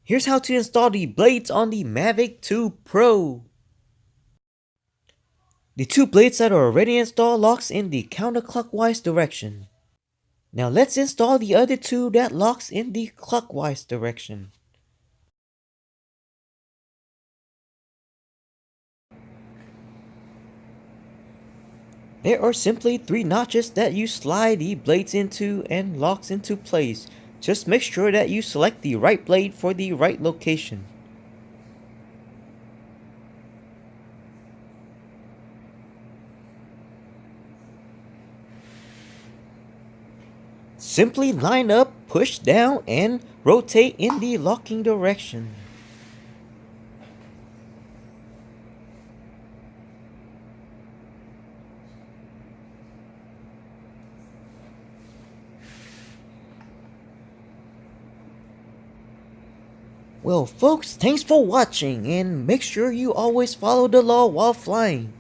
Here's how to install the blades on the Mavic 2 Pro. The two blades that are already installed locks in the counterclockwise direction. Now let's install the other two that locks in the clockwise direction. There are simply 3 notches that you slide the blades into and locks into place. Just make sure that you select the right blade for the right location. Simply line up, push down, and rotate in the locking direction. Well folks, thanks for watching, and make sure you always follow the law while flying.